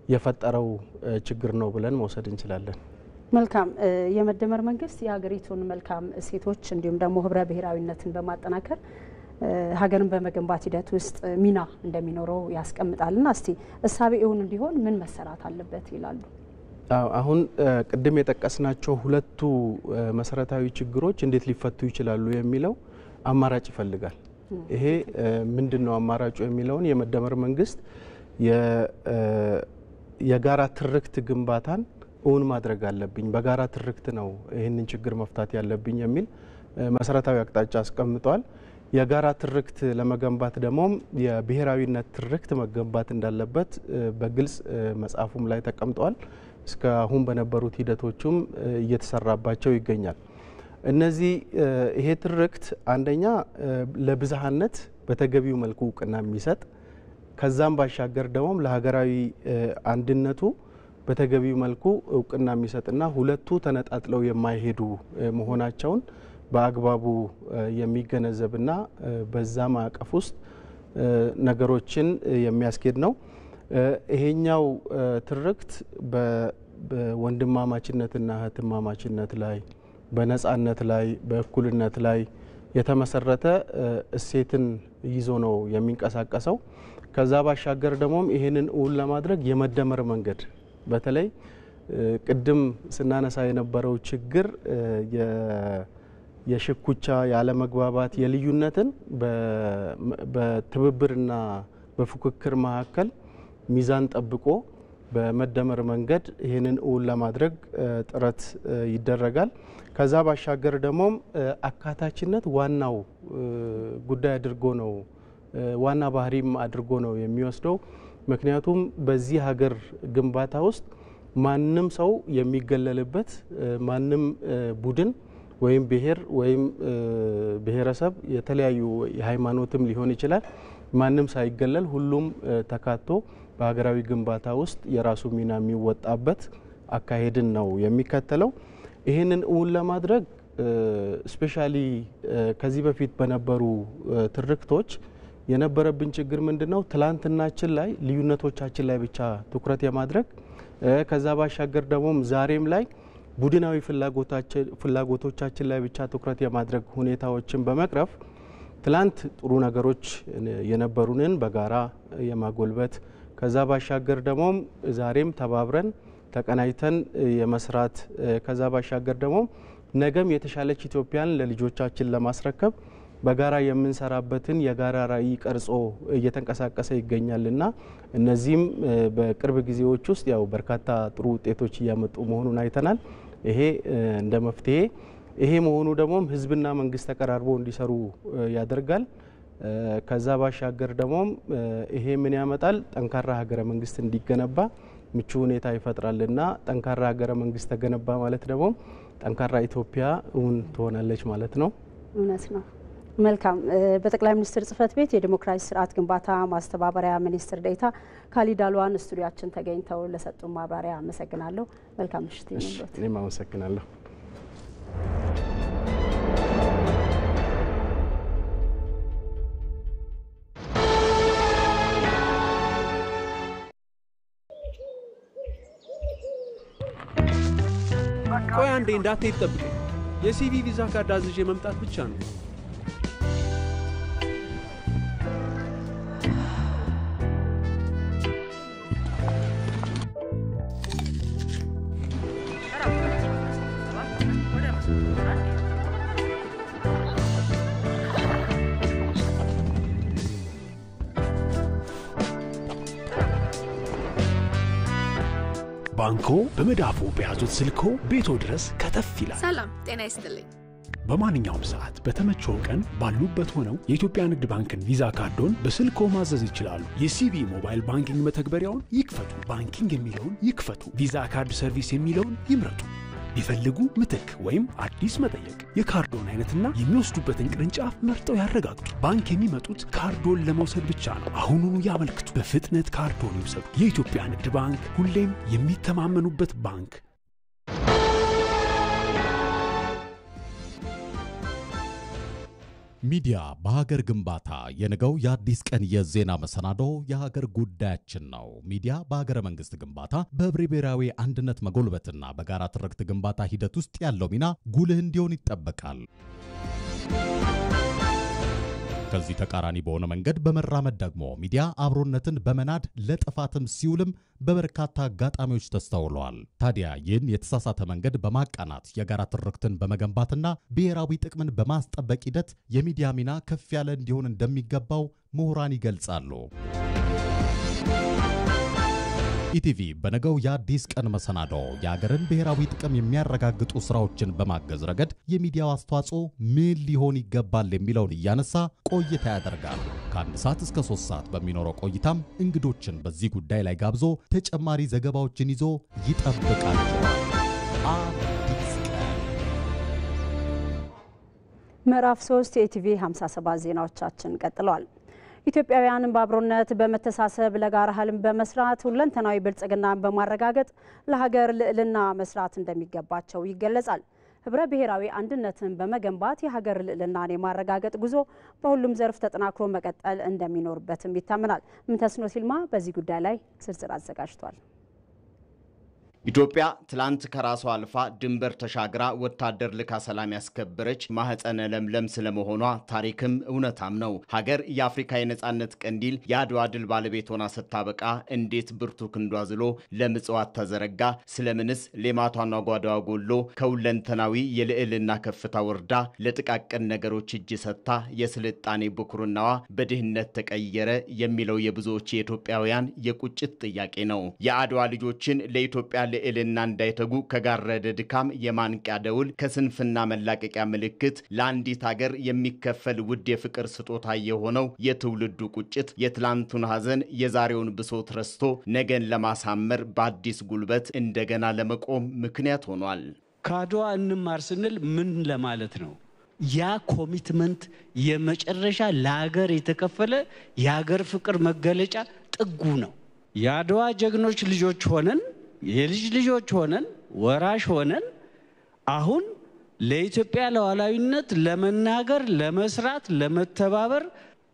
የፈጠረው ችግር ነው ብለን መውሰድ እንችላለን። መልካም የመደመር መንግስት የሀገሪቱን መልካም እሴቶች እንዲሁም ደግሞ ህብረ ብሔራዊነትን በማጠናከር ሀገርን በመገንባት ሂደት ውስጥ ሚና እንደሚኖረው ያስቀምጣልና እስቲ እሳቤውን እንዲሆን ምን መሰራት አለበት ይላሉ? አሁን ቅድም የጠቀስናቸው ሁለቱ መሰረታዊ ችግሮች እንዴት ሊፈቱ ይችላሉ የሚለው አማራጭ ይፈልጋል። ይሄ ምንድነው አማራጩ የሚለውን የመደመር መንግስት የጋራ ትርክት ግንባታን እውን ማድረግ አለብኝ፣ በጋራ ትርክት ነው ይህንን ችግር መፍታት ያለብኝ የሚል መሰረታዊ አቅጣጫ አስቀምጧል። የጋራ ትርክት ለመገንባት ደግሞ የብሔራዊነት ትርክት መገንባት እንዳለበት በግልጽ መጽሐፉም ላይ ተቀምጧል። እስካሁን በነበሩት ሂደቶችም እየተሰራባቸው ይገኛል። እነዚህ ይሄ ትርክት አንደኛ ለብዝሃነት በተገቢው መልኩ እውቅና የሚሰጥ ከዛም ባሻገር ደግሞ ለሀገራዊ አንድነቱ በተገቢው መልኩ እውቅና የሚሰጥና ሁለቱ ተነጣጥለው የማይሄዱ መሆናቸውን በአግባቡ የሚገነዘብና በዛ ማዕቀፍ ውስጥ ነገሮችን የሚያስኬድ ነው። ይሄኛው ትርክት በወንድማማችነትና እህትማማችነት ላይ በነጻነት ላይ በእኩልነት ላይ የተመሰረተ እሴትን ይዞ ነው የሚንቀሳቀሰው። ከዛ ባሻገር ደግሞ ይሄንን እውን ለማድረግ የመደመር መንገድ በተለይ ቅድም ስናነሳ የነበረው ችግር የሽኩቻ ያለመግባባት የልዩነትን በትብብርና በፉክክር መካከል ሚዛን ጠብቆ በመደመር መንገድ ይህንን እውን ለማድረግ ጥረት ይደረጋል። ከዛ ባሻገር ደግሞ አካታችነት ዋናው ጉዳይ አድርጎ ነው ዋና ባህሪም አድርጎ ነው የሚወስደው። ምክንያቱም በዚህ ሀገር ግንባታ ውስጥ ማንም ሰው የሚገለልበት ማንም ቡድን ወይም ብሔር ወይም ብሔረሰብ የተለያዩ የሃይማኖትም ሊሆን ይችላል ማንም ሳይገለል ሁሉም ተካቶ በሀገራዊ ግንባታ ውስጥ የራሱ ሚና የሚወጣበት አካሄድን ነው የሚከተለው። ይህንን እውን ለማድረግ ስፔሻሊ ከዚህ በፊት በነበሩ ትርክቶች የነበረብን ችግር ምንድነው? ትላንትናችን ላይ ልዩነቶቻችን ላይ ብቻ ትኩረት የማድረግ ከዛ ባሻገር ደግሞ ዛሬም ላይ ቡድናዊ ፍላጎቶቻችን ላይ ብቻ ትኩረት የማድረግ ሁኔታዎችን በመቅረፍ ትላንት ጥሩ ነገሮች የነበሩንን በጋራ የማጎልበት ከዛ ባሻገር ደግሞ ዛሬም ተባብረን ተቀናይተን የመስራት ከዛ ባሻገር ደግሞ ነገም የተሻለች ኢትዮጵያን ለልጆቻችን ለማስረከብ በጋራ የምንሰራበትን የጋራ ራዕይ ቀርጾ እየተንቀሳቀሰ ይገኛልና እነዚህም በቅርብ ጊዜዎች ውስጥ ያው በርካታ ጥሩ ውጤቶች እያመጡ መሆኑን አይተናል። ይሄ እንደ መፍትሄ ይሄ መሆኑ ደግሞ ህዝብና መንግስት ተቀራርቦ እንዲሰሩ ያደርጋል። ከዛ ባሻገር ደግሞ ይሄ ምን ያመጣል? ጠንካራ ሀገረ መንግስት እንዲገነባ ምቹ ሁኔታ ይፈጥራልና ጠንካራ ሀገረ መንግስት ተገነባ ማለት ደግሞ ጠንካራ ኢትዮጵያ እውን ትሆናለች ማለት ነው። እውነት ነው። መልካም። በጠቅላይ ሚኒስትር ጽህፈት ቤት የዲሞክራሲ ስርዓት ግንባታ ማስተባበሪያ ሚኒስትር ዴኤታ ካሊድ አልዋን ስቱዲያችን ተገኝተው ለሰጡ ማብራሪያ አመሰግናለሁ። መልካም ምሽት ይሁንልዎት። እኔም አመሰግናለሁ። ቆይ አንዴ እንዳትሄድ ጠብቀኝ። የሲቪ ቪዛ ካርድ አዝዤ መምጣት ብቻ ነው። ባንኮ በመዳፎ በያዙት ስልኮ ቤቶ ድረስ ከተፍ ይላል። ሰላም ጤና ይስጥልኝ። በማንኛውም ሰዓት በተመቸው ቀን ባሉበት ሆነው የኢትዮጵያ ንግድ ባንክን ቪዛ ካርዶን በስልኮ ማዘዝ ይችላሉ። የሲቢ ሞባይል ባንኪንግ መተግበሪያውን ይክፈቱ። ባንኪንግ የሚለውን ይክፈቱ። ቪዛ ካርድ ሰርቪስ የሚለውን ይምረጡ። ቢፈልጉ ምትክ ወይም አዲስ መጠየቅ፣ የካርዶን አይነትና የሚወስዱበትን ቅርንጫፍ መርጠው ያረጋግጡ። ባንክ የሚመጡት ካርዶን ለመውሰድ ብቻ ነው። አሁኑኑ ያመልክቱ። በፍጥነት ካርዶን ይውሰዱ። የኢትዮጵያ ንግድ ባንክ፣ ሁሌም የሚተማመኑበት ባንክ። ሚዲያ በሀገር ግንባታ የነገው የአዲስ ቀን የዜና መሰናዶ የሀገር ጉዳያችን ነው። ሚዲያ በሀገረ መንግስት ግንባታ በህብረ ብሔራዊ አንድነት መጎልበትና በጋራ ትርክት ግንባታ ሂደት ውስጥ ያለው ሚና ጉልህ እንዲሆን ይጠበቃል። ከዚህ ተቃራኒ በሆነ መንገድ በመራመድ ደግሞ ሚዲያ አብሮነትን በመናድ ለጥፋትም ሲውልም በበርካታ አጋጣሚዎች ተስተውለዋል። ታዲያ ይህን የተሳሳተ መንገድ በማቃናት የጋራ ትርክትን በመገንባትና ብሔራዊ ጥቅምን በማስጠበቅ ሂደት የሚዲያ ሚና ከፍ ያለ እንዲሆን እንደሚገባው ምሁራን ይገልጻሉ። ኢቲቪ በነገው የአዲስ ቀን መሰናዶ የሀገርን ብሔራዊ ጥቅም የሚያረጋግጡ ስራዎችን በማገዝ ረገድ የሚዲያው አስተዋጽኦ ምን ሊሆን ይገባል የሚለውን እያነሳ ቆይታ ያደርጋል። ከ1 ሰዓት እስከ 3 ሰዓት በሚኖረው ቆይታም እንግዶችን በዚህ ጉዳይ ላይ ጋብዞ ተጨማሪ ዘገባዎችን ይዞ ይጠብቃቸዋል። አዲስ ቀን ምዕራፍ 3 የኢቲቪ 57 ዜናዎቻችን ቀጥለዋል። ኢትዮጵያውያን በአብሮነት በመተሳሰብ ለጋራ ህልም በመስራት ሁለንተናዊ ብልጽግናን በማረጋገጥ ለሀገር ልዕልና መስራት እንደሚገባቸው ይገለጻል። ህብረ ብሔራዊ አንድነትን በመገንባት የሀገር ልዕልናን የማረጋገጥ ጉዞ በሁሉም ዘርፍ ተጠናክሮ መቀጠል እንደሚኖርበትም ይታመናል። ምንተስኖ ሲልማ በዚህ ጉዳይ ላይ ዝርዝር አዘጋጅቷል። ኢትዮጵያ ትላንት ከራሷ አልፋ ድንበር ተሻግራ ወታደር ልካ ሰላም ያስከበረች ማህፀነ ለምለም ስለመሆኗ ታሪክም እውነታም ነው። ሀገር የአፍሪካ የነጻነት ቀንዲል የአድዋ ድል ባለቤት ሆና ስታበቃ እንዴት ብርቱ ክንዷ ዝሎ ለምጽዋት ተዘረጋ? ስለምንስ ሌማቷና ጓዳዋ ጎሎ ከሁለንተናዊ የልዕልና ከፍታ ወርዳ ለጥቃቅን ነገሮች እጅ ሰጥታ የስልጣኔ ብኩርናዋ በድህነት ተቀየረ የሚለው የብዙዎች የኢትዮጵያውያን የቁጭት ጥያቄ ነው። የአድዋ ልጆችን ለኢትዮጵያ ልዕልና እንዳይተጉ ከጋረደ ድካም የማንቂያ ደውል ከስንፍና መላቀቂያ ምልክት ለአንዲት ሀገር የሚከፈል ውድ የፍቅር ስጦታ የሆነው የትውልዱ ቁጭት የትላንቱን ሀዘን የዛሬውን ብሶት ረስቶ ነገን ለማሳመር በአዲስ ጉልበት እንደገና ለመቆም ምክንያት ሆኗል። ከአድዋ እንማር ስንል ምን ለማለት ነው? ያ ኮሚትመንት የመጨረሻ ለሀገር የተከፈለ የሀገር ፍቅር መገለጫ ጥጉ ነው። የአድዋ ጀግኖች ልጆች ሆነን የልጅ ልጆች ሆነን ወራሽ ሆነን አሁን ለኢትዮጵያ ሉዓላዊነት ለመናገር ለመስራት ለመተባበር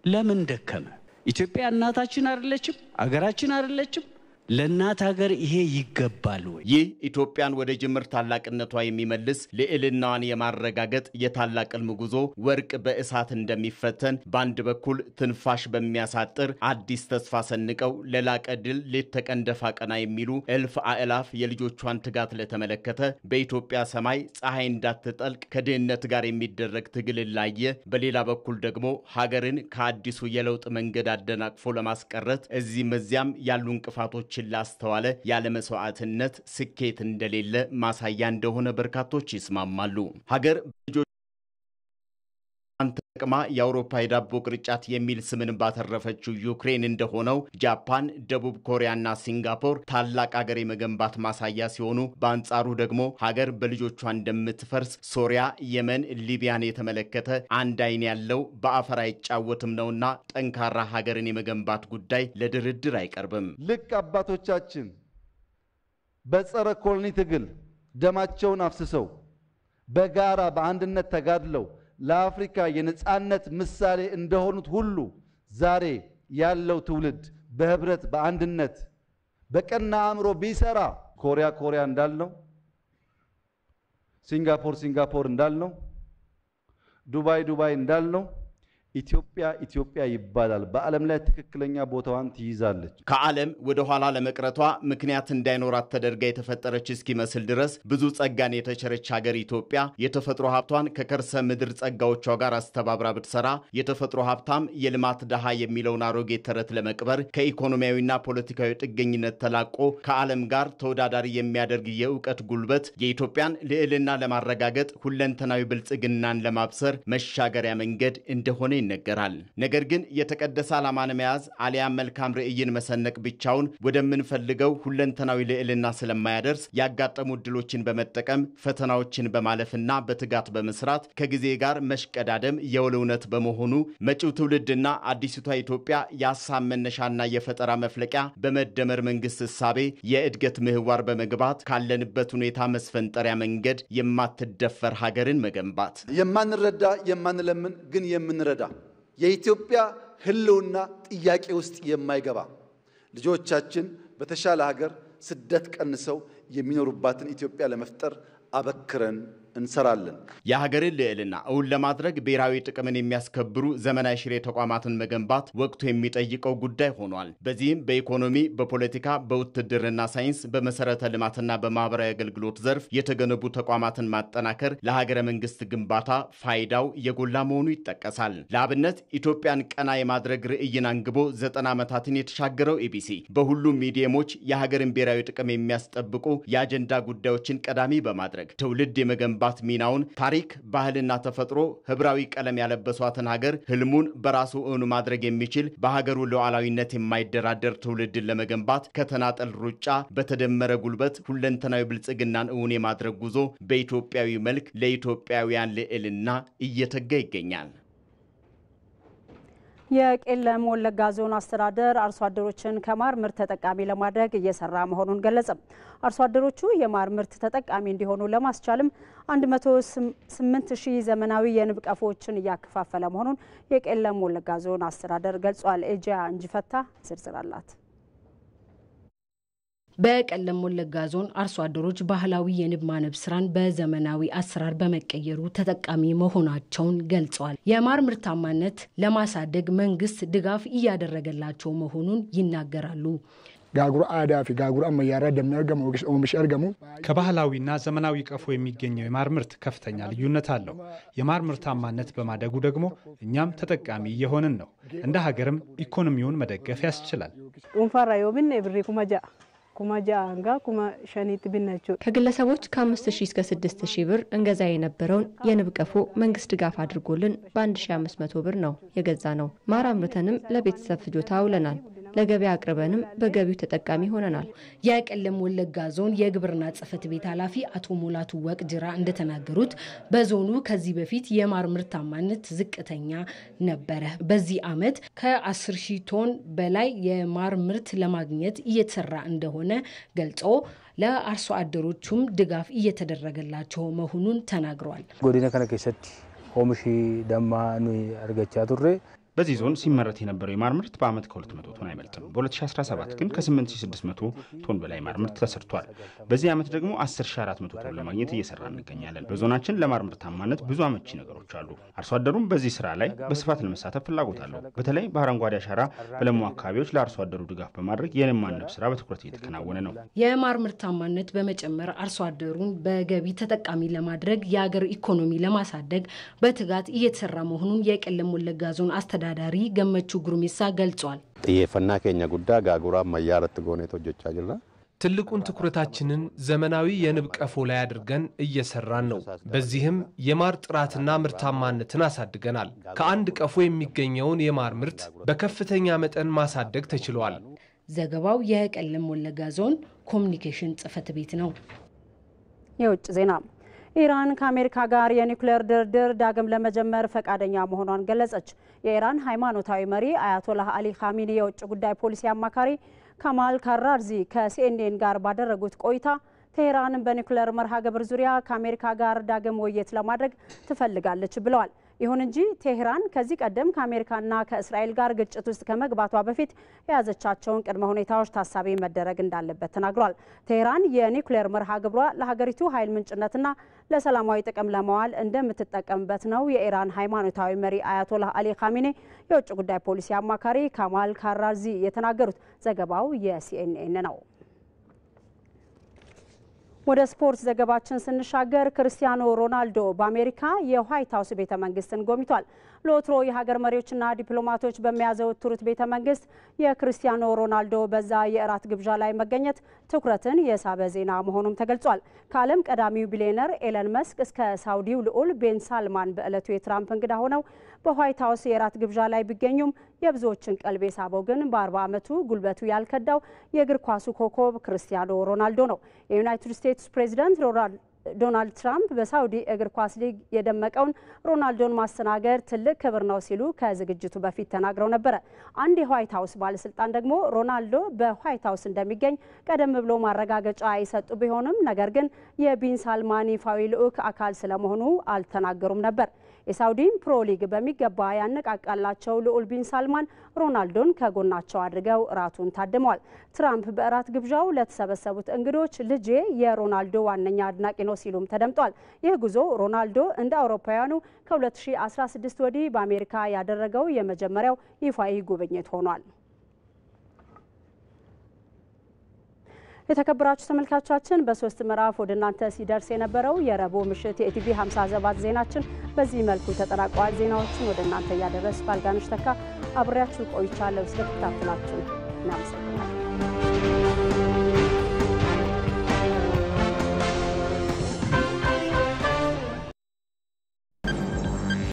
ለምን ደከመ? ኢትዮጵያ እናታችን አይደለችም? አገራችን አይደለችም? ለእናት ሀገር ይሄ ይገባል ወይ? ይህ ኢትዮጵያን ወደ ጅምር ታላቅነቷ የሚመልስ ልዕልናዋን የማረጋገጥ የታላቅ ሕልም ጉዞ ወርቅ በእሳት እንደሚፈተን በአንድ በኩል ትንፋሽ በሚያሳጥር አዲስ ተስፋ ሰንቀው ለላቀ ድል ሌት ተቀን ደፋ ቀና የሚሉ እልፍ አእላፍ የልጆቿን ትጋት ለተመለከተ በኢትዮጵያ ሰማይ ፀሐይ እንዳትጠልቅ ከድህነት ጋር የሚደረግ ትግል ላየ፣ በሌላ በኩል ደግሞ ሀገርን ከአዲሱ የለውጥ መንገድ አደናቅፎ ለማስቀረት እዚህም እዚያም ያሉ እንቅፋቶች ላስተዋለ ያለ መስዋዕትነት ስኬት እንደሌለ ማሳያ እንደሆነ በርካቶች ይስማማሉ። ሀገር ልጆች አንተቅማ የአውሮፓ የዳቦ ቅርጫት የሚል ስምን ባተረፈችው ዩክሬን እንደሆነው ጃፓን፣ ደቡብ ኮሪያና ሲንጋፖር ታላቅ ሀገር የመገንባት ማሳያ ሲሆኑ በአንጻሩ ደግሞ ሀገር በልጆቿ እንደምትፈርስ ሶሪያ፣ የመን፣ ሊቢያን የተመለከተ አንድ አይን ያለው በአፈር አይጫወትም ነውና ጠንካራ ሀገርን የመገንባት ጉዳይ ለድርድር አይቀርብም። ልክ አባቶቻችን በጸረ ኮሎኒ ትግል ደማቸውን አፍስሰው በጋራ በአንድነት ተጋድለው ለአፍሪካ የነጻነት ምሳሌ እንደሆኑት ሁሉ ዛሬ ያለው ትውልድ በህብረት በአንድነት በቀና አእምሮ ቢሰራ ኮሪያ እንዳልነው ሲንጋፖር እንዳልነው ዱባይ እንዳልነው ኢትዮጵያ ይባላል። በዓለም ላይ ትክክለኛ ቦታዋን ትይዛለች። ከዓለም ወደ ኋላ ለመቅረቷ ምክንያት እንዳይኖራት ተደርጋ የተፈጠረች እስኪመስል ድረስ ብዙ ጸጋን የተቸረች ሀገር ኢትዮጵያ የተፈጥሮ ሀብቷን ከከርሰ ምድር ጸጋዎቿ ጋር አስተባብራ ብትሰራ የተፈጥሮ ሀብታም የልማት ደሃ የሚለውን አሮጌ ተረት ለመቅበር ከኢኮኖሚያዊና ፖለቲካዊ ጥገኝነት ተላቆ ከዓለም ጋር ተወዳዳሪ የሚያደርግ የእውቀት ጉልበት የኢትዮጵያን ልዕልና ለማረጋገጥ ሁለንተናዊ ብልጽግናን ለማብሰር መሻገሪያ መንገድ እንደሆነ ይነገራል። ነገር ግን የተቀደሰ ዓላማን መያዝ አሊያም መልካም ርዕይን መሰነቅ ብቻውን ወደምንፈልገው ሁለንተናዊ ልዕልና ስለማያደርስ ያጋጠሙ ዕድሎችን በመጠቀም ፈተናዎችን በማለፍና በትጋት በመስራት ከጊዜ ጋር መሽቀዳደም የውልውነት በመሆኑ መጪው ትውልድና አዲስቷ ኢትዮጵያ የሐሳብ መነሻና የፈጠራ መፍለቂያ በመደመር መንግስት እሳቤ የእድገት ምህዋር በመግባት ካለንበት ሁኔታ መስፈንጠሪያ መንገድ የማትደፈር ሀገርን መገንባት የማንረዳ የማንለምን ግን የምንረዳ የኢትዮጵያ ህልውና ጥያቄ ውስጥ የማይገባ ልጆቻችን በተሻለ ሀገር ስደት ቀንሰው የሚኖሩባትን ኢትዮጵያ ለመፍጠር አበክረን እንሰራለን። የሀገርን ልዕልና እውን ለማድረግ ብሔራዊ ጥቅምን የሚያስከብሩ ዘመናዊ ሽሬ ተቋማትን መገንባት ወቅቱ የሚጠይቀው ጉዳይ ሆኗል። በዚህም በኢኮኖሚ፣ በፖለቲካ፣ በውትድርና ሳይንስ፣ በመሰረተ ልማትና በማህበራዊ አገልግሎት ዘርፍ የተገነቡ ተቋማትን ማጠናከር ለሀገረ መንግስት ግንባታ ፋይዳው የጎላ መሆኑ ይጠቀሳል። ለአብነት ኢትዮጵያን ቀና የማድረግ ርዕይን አንግቦ 90 ዓመታትን የተሻገረው ኢቢሲ በሁሉም ሚዲየሞች የሀገርን ብሔራዊ ጥቅም የሚያስጠብቁ የአጀንዳ ጉዳዮችን ቀዳሚ በማድረግ ትውልድ የመገንባት ሚናውን ታሪክ፣ ባህልና ተፈጥሮ ህብራዊ ቀለም ያለበሷትን ሀገር ህልሙን በራሱ እውን ማድረግ የሚችል በሀገሩ ሉዓላዊነት የማይደራደር ትውልድን ለመገንባት ከተናጠል ሩጫ በተደመረ ጉልበት ሁለንተናዊ ብልጽግናን እውን የማድረግ ጉዞ በኢትዮጵያዊ መልክ ለኢትዮጵያውያን ልዕልና እየተጋ ይገኛል። የቄለም ወለጋ ዞን አስተዳደር አርሶ አደሮችን ከማር ምርት ተጠቃሚ ለማድረግ እየሰራ መሆኑን ገለጸ። አርሶ አደሮቹ የማር ምርት ተጠቃሚ እንዲሆኑ ለማስቻልም 108,000 ዘመናዊ የንብ ቀፎዎችን እያከፋፈለ መሆኑን የቄለም ወለጋ ዞን አስተዳደር ገልጿል። ኤጂያ እንጂፈታ ዝርዝር አላት። በቄለም ወለጋ ዞን አርሶ አደሮች ባህላዊ የንብ ማነብ ስራን በዘመናዊ አሰራር በመቀየሩ ተጠቃሚ መሆናቸውን ገልጸዋል። የማር ምርታማነት ለማሳደግ መንግስት ድጋፍ እያደረገላቸው መሆኑን ይናገራሉ። ጋጉራ አዳፊ ጋጉራ አመያራ ደምናርገሙ ወምሽርገሙ ከባህላዊና ዘመናዊ ቀፎ የሚገኘው የማር ምርት ከፍተኛ ልዩነት አለው። የማር ምርታማነት በማደጉ ደግሞ እኛም ተጠቃሚ እየሆንን ነው። እንደ ሀገርም ኢኮኖሚውን መደገፍ ያስችላል። ኡንፋራ ዮብን ብሪ ኩማጃ ከግለሰቦች ከ5,000 እስከ 6,000 ብር እንገዛ የነበረውን የንብ ቀፎ መንግስት ድጋፍ አድርጎልን በ1,500 ብር ነው የገዛ ነው። ማር አምርተንም ለቤተሰብ ፍጆታ አውለናል። ለገበያ አቅርበንም በገቢው ተጠቃሚ ሆነናል። የቄለም ወለጋ ዞን የግብርና ጽሕፈት ቤት ኃላፊ አቶ ሙላቱ ወቅጅራ እንደተናገሩት በዞኑ ከዚህ በፊት የማር ምርታማነት ዝቅተኛ ነበረ። በዚህ ዓመት ከ10,000 ቶን በላይ የማር ምርት ለማግኘት እየተሰራ እንደሆነ ገልጾ ለአርሶ አደሮቹም ድጋፍ እየተደረገላቸው መሆኑን ተናግሯል። ጎዲና ከነ ከሰት ሆምሺ ደማ ኑይ አርገቻ ቱሬ በዚህ ዞን ሲመረት የነበረው የማር ምርት በአመት ከ200 ቶን አይበልጥም። በ2017 ግን ከ8600 ቶን በላይ ማር ምርት ተሰርቷል። በዚህ ዓመት ደግሞ 10400 ቶን ለማግኘት እየሰራ እንገኛለን። በዞናችን ለማር ምርታማነት ብዙ አመቺ ነገሮች አሉ። አርሶ አደሩም በዚህ ስራ ላይ በስፋት ለመሳተፍ ፍላጎት አለው። በተለይ በአረንጓዴ አሻራ በለሙ አካባቢዎች ለአርሶ አደሩ ድጋፍ በማድረግ የንብ ማነብ ስራ በትኩረት እየተከናወነ ነው። የማር ምርታማነት በመጨመር አርሶ አደሩን በገቢ ተጠቃሚ ለማድረግ የሀገር ኢኮኖሚ ለማሳደግ በትጋት እየተሰራ መሆኑን የቄለም ወለጋ ዞን አስተዳዳሪ ገመቹ ጉርሜሳ ገልጿል። ጥየፈና ከኛ ጉዳ ጋጉራ ማያረት ጎኔቶ ጆቻ ጅራ ትልቁን ትኩረታችንን ዘመናዊ የንብ ቀፎ ላይ አድርገን እየሰራን ነው። በዚህም የማር ጥራትና ምርታማነትን አሳድገናል። ከአንድ ቀፎ የሚገኘውን የማር ምርት በከፍተኛ መጠን ማሳደግ ተችሏል። ዘገባው የቄለም ወለጋ ዞን ኮሙኒኬሽን ጽሕፈት ቤት ነው። የውጭ ዜና ኢራን ከአሜሪካ ጋር የኒውክሌር ድርድር ዳግም ለመጀመር ፈቃደኛ መሆኗን ገለጸች። የኢራን ሃይማኖታዊ መሪ አያቶላህ አሊ ኻሜኒ የውጭ ጉዳይ ፖሊሲ አማካሪ ካማል ካራርዚ ከሲኤንኤን ጋር ባደረጉት ቆይታ ቴህራን በኒውክሌር መርሃ ግብር ዙሪያ ከአሜሪካ ጋር ዳግም ውይይት ለማድረግ ትፈልጋለች ብለዋል። ይሁን እንጂ ቴህራን ከዚህ ቀደም ከአሜሪካና ከእስራኤል ጋር ግጭት ውስጥ ከመግባቷ በፊት የያዘቻቸውን ቅድመ ሁኔታዎች ታሳቢ መደረግ እንዳለበት ተናግሯል። ቴህራን የኒውክሌር መርሃ ግብሯ ለሀገሪቱ ኃይል ምንጭነትና ለሰላማዊ ጥቅም ለማዋል እንደምትጠቀምበት ነው የኢራን ሃይማኖታዊ መሪ አያቶላህ አሊ ካሚኔ የውጭ ጉዳይ ፖሊሲ አማካሪ ካማል ካራዚ የተናገሩት። ዘገባው የሲኤንኤን ነው። ወደ ስፖርት ዘገባችን ስንሻገር ክርስቲያኖ ሮናልዶ በአሜሪካ የዋይት ሃውስ ቤተ መንግስትን ጎብኝቷል። ለወትሮ የሀገር መሪዎችና ዲፕሎማቶች በሚያዘወትሩት ቤተ መንግስት የክርስቲያኖ ሮናልዶ በዛ የእራት ግብዣ ላይ መገኘት ትኩረትን የሳበ ዜና መሆኑም ተገልጿል። ከዓለም ቀዳሚው ቢሊዮነር ኤለን መስክ እስከ ሳውዲው ልዑል ቤን ሳልማን በዕለቱ የትራምፕ እንግዳ ሆነው በዋይት ሃውስ የእራት ግብዣ ላይ ቢገኙም የብዙዎችን ቀልብ የሳበው ግን በ40 ዓመቱ ጉልበቱ ያልከዳው የእግር ኳሱ ኮከብ ክርስቲያኖ ሮናልዶ ነው። የዩናይትድ ስቴትስ ፕሬዚዳንት ዶናልድ ትራምፕ በሳውዲ እግር ኳስ ሊግ የደመቀውን ሮናልዶን ማስተናገድ ትልቅ ክብር ነው ሲሉ ከዝግጅቱ በፊት ተናግረው ነበር። አንድ የዋይት ሃውስ ባለስልጣን ደግሞ ሮናልዶ በዋይት ሃውስ እንደሚገኝ ቀደም ብሎ ማረጋገጫ የሰጡ ቢሆንም ነገር ግን የቢን ሳልማን ይፋዊ ልዑክ አካል ስለመሆኑ አልተናገሩም ነበር። የሳውዲን ፕሮ ሊግ በሚገባ ያነቃቃላቸው ልዑል ቢን ሳልማን ሮናልዶን ከጎናቸው አድርገው እራቱን ታድመዋል። ትራምፕ በእራት ግብዣው ለተሰበሰቡት እንግዶች ልጄ የሮናልዶ ዋነኛ አድናቂ ነው ሲሉም ተደምጧል። ይህ ጉዞ ሮናልዶ እንደ አውሮፓውያኑ ከ2016 ወዲህ በአሜሪካ ያደረገው የመጀመሪያው ይፋዊ ጉብኝት ሆኗል። የተከበራችሁ ተመልካቾቻችን በሶስት ምዕራፍ ወደ እናንተ ሲደርስ የነበረው የረቡዕ ምሽት የኢቲቪ 57 ዜናችን በዚህ መልኩ ተጠናቋል። ዜናዎችን ወደ እናንተ እያደረስኩ ባልጋነሽ ተካ አብሬያችሁ ቆይቻለሁ። ስለተከታተላችሁ እናመሰግናለን።